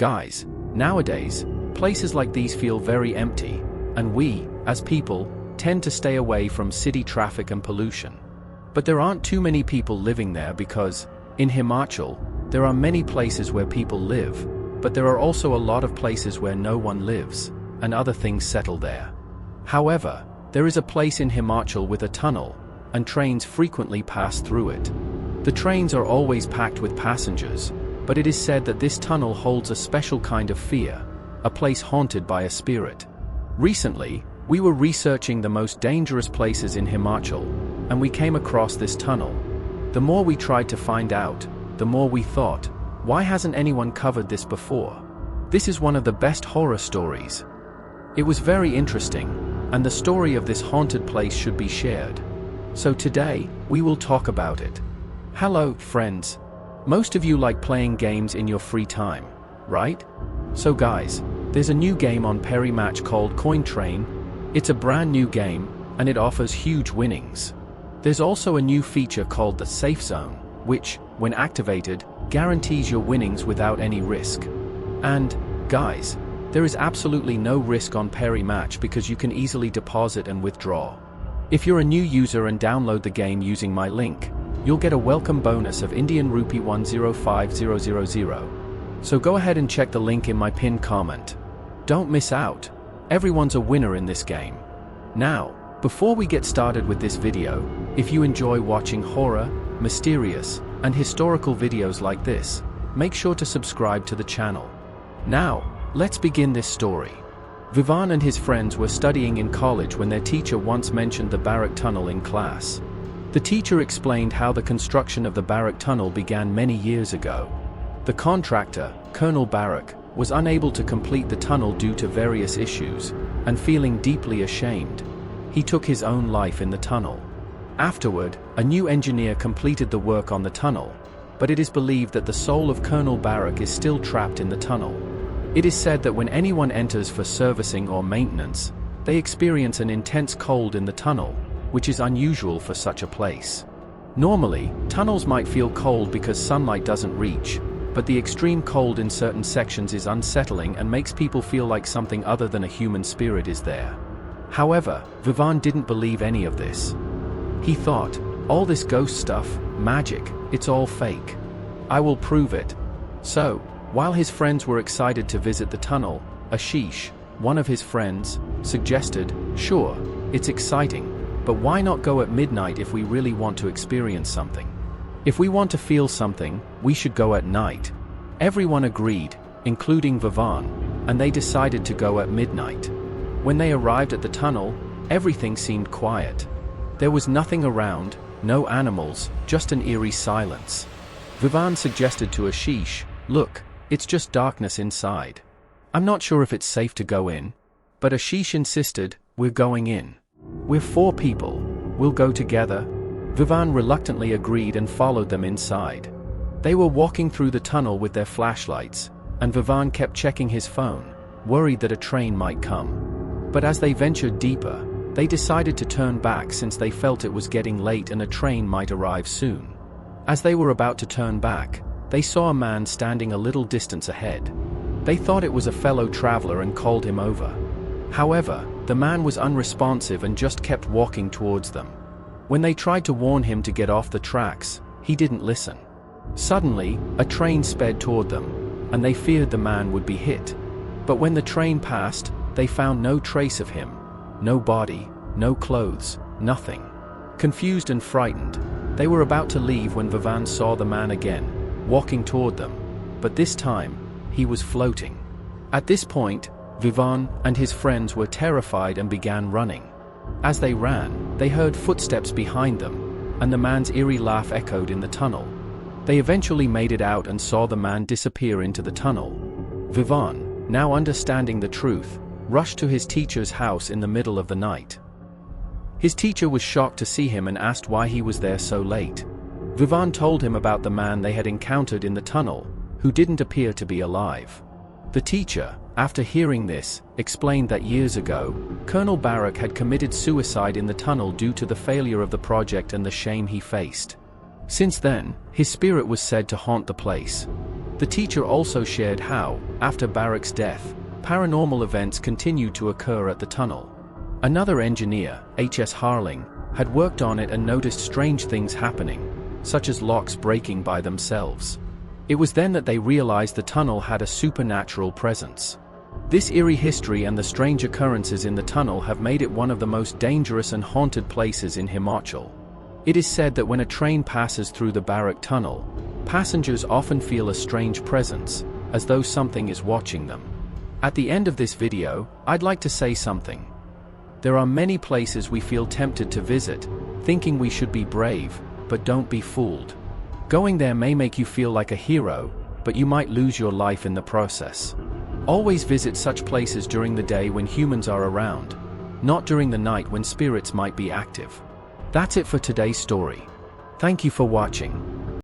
Guys, nowadays, places like these feel very empty, and we, as people, tend to stay away from city traffic and pollution. But there aren't too many people living there because, in Himachal, there are many places where people live, but there are also a lot of places where no one lives, and other things settle there. However, there is a place in Himachal with a tunnel, and trains frequently pass through it. The trains are always packed with passengers, but it is said that this tunnel holds a special kind of fear, a place haunted by a spirit. Recently, we were researching the most dangerous places in Himachal, and we came across this tunnel. The more we tried to find out, the more we thought, why hasn't anyone covered this before? This is one of the best horror stories. It was very interesting, and the story of this haunted place should be shared. So today, we will talk about it. Hello, friends. Most of you like playing games in your free time, right? So guys, there's a new game on Perry Match called Coin Train. It's a brand new game, and it offers huge winnings. There's also a new feature called the Safe Zone, which, when activated, guarantees your winnings without any risk. And, guys, there is absolutely no risk on Perry Match because you can easily deposit and withdraw. If you're a new user and download the game using my link, you'll get a welcome bonus of Indian rupee 105000. So go ahead and check the link in my pinned comment. Don't miss out. Everyone's a winner in this game. Now, before we get started with this video, if you enjoy watching horror, mysterious, and historical videos like this, make sure to subscribe to the channel. Now, let's begin this story. Vivan and his friends were studying in college when their teacher once mentioned the Barak Tunnel in class. The teacher explained how the construction of the Barak Tunnel began many years ago. The contractor, Colonel Barak, was unable to complete the tunnel due to various issues, and feeling deeply ashamed, he took his own life in the tunnel. Afterward, a new engineer completed the work on the tunnel, but it is believed that the soul of Colonel Barak is still trapped in the tunnel. It is said that when anyone enters for servicing or maintenance, they experience an intense cold in the tunnel, which is unusual for such a place. Normally, tunnels might feel cold because sunlight doesn't reach, but the extreme cold in certain sections is unsettling and makes people feel like something other than a human spirit is there. However, Vivan didn't believe any of this. He thought, all this ghost stuff, magic, it's all fake. I will prove it. So, while his friends were excited to visit the tunnel, Ashish, one of his friends, suggested, sure, it's exciting, but why not go at midnight if we really want to experience something? If we want to feel something, we should go at night. Everyone agreed, including Vivan, and they decided to go at midnight. When they arrived at the tunnel, everything seemed quiet. There was nothing around, no animals, just an eerie silence. Vivan suggested to Ashish, look, it's just darkness inside. I'm not sure if it's safe to go in. But Ashish insisted, we're going in. We're 4 people. We'll go together. Vivan reluctantly agreed and followed them inside. They were walking through the tunnel with their flashlights, and Vivan kept checking his phone, worried that a train might come. But as they ventured deeper, they decided to turn back since they felt it was getting late and a train might arrive soon. As they were about to turn back, they saw a man standing a little distance ahead. They thought it was a fellow traveler and called him over. However, the man was unresponsive and just kept walking towards them. When they tried to warn him to get off the tracks, he didn't listen. Suddenly, a train sped toward them, and they feared the man would be hit. But when the train passed, they found no trace of him. No body, no clothes, nothing. Confused and frightened, they were about to leave when Vivan saw the man again, walking toward them, but this time, he was floating. At this point, Vivan and his friends were terrified and began running. As they ran, they heard footsteps behind them, and the man's eerie laugh echoed in the tunnel. They eventually made it out and saw the man disappear into the tunnel. Vivan, now understanding the truth, rushed to his teacher's house in the middle of the night. His teacher was shocked to see him and asked why he was there so late. Vivan told him about the man they had encountered in the tunnel, who didn't appear to be alive. The teacher, after hearing this, explained that years ago, Colonel Barak had committed suicide in the tunnel due to the failure of the project and the shame he faced. Since then, his spirit was said to haunt the place. The teacher also shared how, after Barak's death, paranormal events continued to occur at the tunnel. Another engineer, H.S. Harling, had worked on it and noticed strange things happening, such as locks breaking by themselves. It was then that they realized the tunnel had a supernatural presence. This eerie history and the strange occurrences in the tunnel have made it one of the most dangerous and haunted places in Himachal. It is said that when a train passes through the Barak tunnel, passengers often feel a strange presence, as though something is watching them. At the end of this video, I'd like to say something. There are many places we feel tempted to visit, thinking we should be brave, but don't be fooled. Going there may make you feel like a hero, but you might lose your life in the process. Always visit such places during the day when humans are around, not during the night when spirits might be active. That's it for today's story. Thank you for watching.